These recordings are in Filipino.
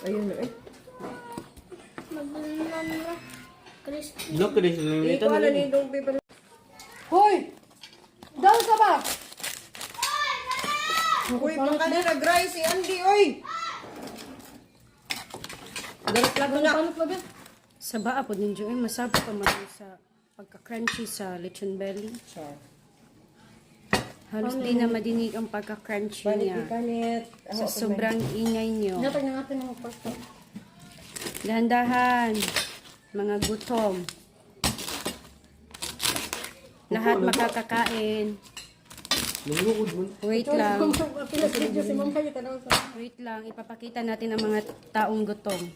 Ayun na eh. No, Chris, Ito na ni Dong Paper. Hoy! Daw ka ba? Uy, baka na nag-rise si Andy, oy! Sa baa po ninyo ay masabot pa man sa pagka-crunchy sa lechon belly. Sure. Halos di na madinig ang pagka-crunchy niya. Sa sobrang ingay nyo. Dapat na natin ang pasta. Dahan-dahan. Mga gutom. Lahat makakakain. Wait lang. Wait lang. Ipapakita natin ang mga taong gutom.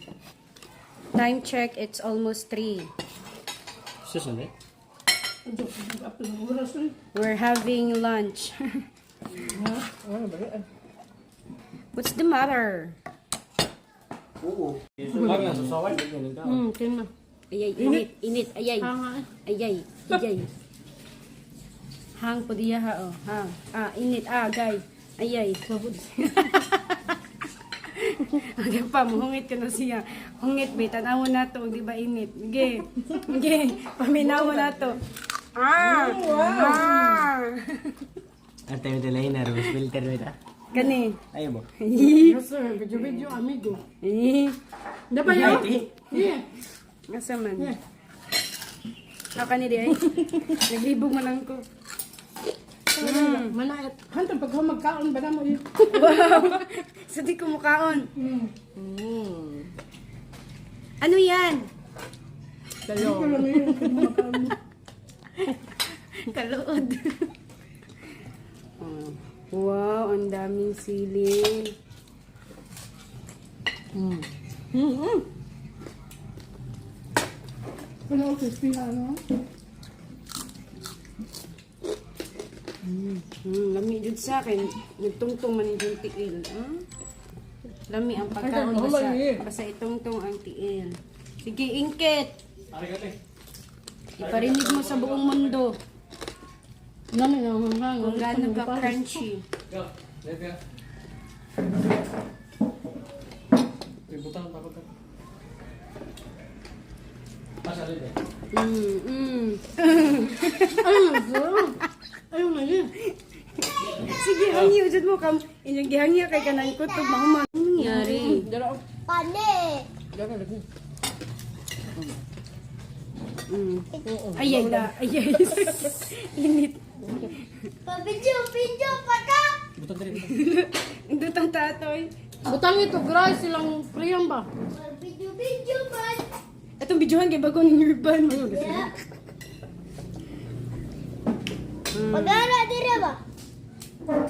Time check, it's almost 3. Susunod? We're having lunch. What's the matter? Oo. Wag na, susaway. Kaya ayay, init, init, ayay. Ayay, ayay. Hang po diya ha, oh. Hang. Init, gay. Ayay. Agad pa, muhungit ka na siya. Hungit, be, tanaw na to, di ba init? Ge, ge, paminaw mo na to. Ante mo dala yun, nervous filter mo ita. Gani. Ayaw mo? Yes sir, video amigo. Dapat yun? Yeah. Asa man? Ako ni di ay. Naglibog man lang ko. Manayat. Hanto, pag magkaon ba na mo yun? Wow! Sa di ko mukhaon. Ano yan? Kalood. Wow, ang daming sili. Ano ako crispy ano? Lami jud sa akin. Nagtungtong man yung tiil. Lami ang pagkaon basta itungtong ang tiil. Sige, ingket. Iparinig mo sa buong mundo kung gaano ka crunchy. Ayaw na yun. Sige, hangyo jud mo kam. Inyong gihangya kay kanang kutob mahuman. Ano nangyari? Pane! Ayay da, ayay. Init. Pabidyo, paka! Indutang tatoy. Butang ito, guys, silang priyang ba? Pabidyo, man! Atong videohan kay bago ng urban. Yeah. Pagara, dire ba?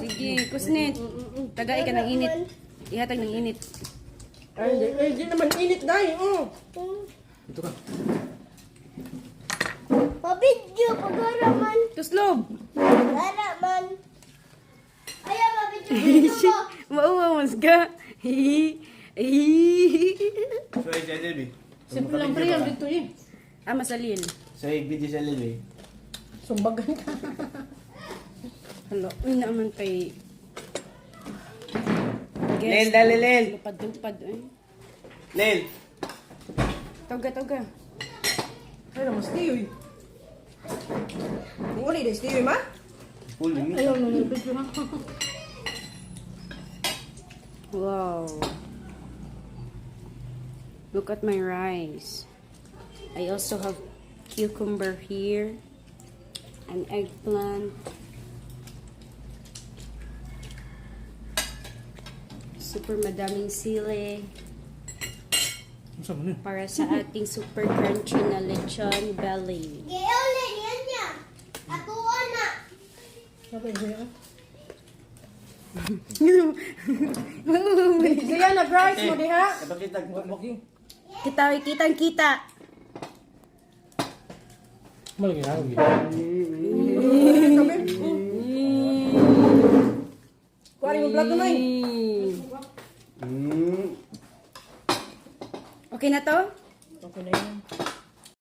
Sige, kusnit. Tagay ka ng init. Ihatag ng init. Ay, di naman init dahil. Ito ka. Pabidyo, pagara man! Tuslob. Pagara man! Ayaw, pabidyo mo! Mauwawas ka. So, ay sa Lil, Simple lang priyang dito eh. Masalil. So, ay video sa Lil, Sumbagan ka. Hala, uy naman kay... Lil, dali, Lil. Lupad-lupad, ay. Lil. Toga. Ay, naman, Steve. Uli na, Steve, ma? Uli. Ayaw na, video ha. Wow. Look at my rice. I also have cucumber here. An eggplant. Super madaming sili. Para sa ating super crunchy na lechon belly. Giulin yan niya. Atuan na. Siya na rice mo diha. Kitang kita. Kuha rin mo plato na eh. Okay na to? Okay na yan.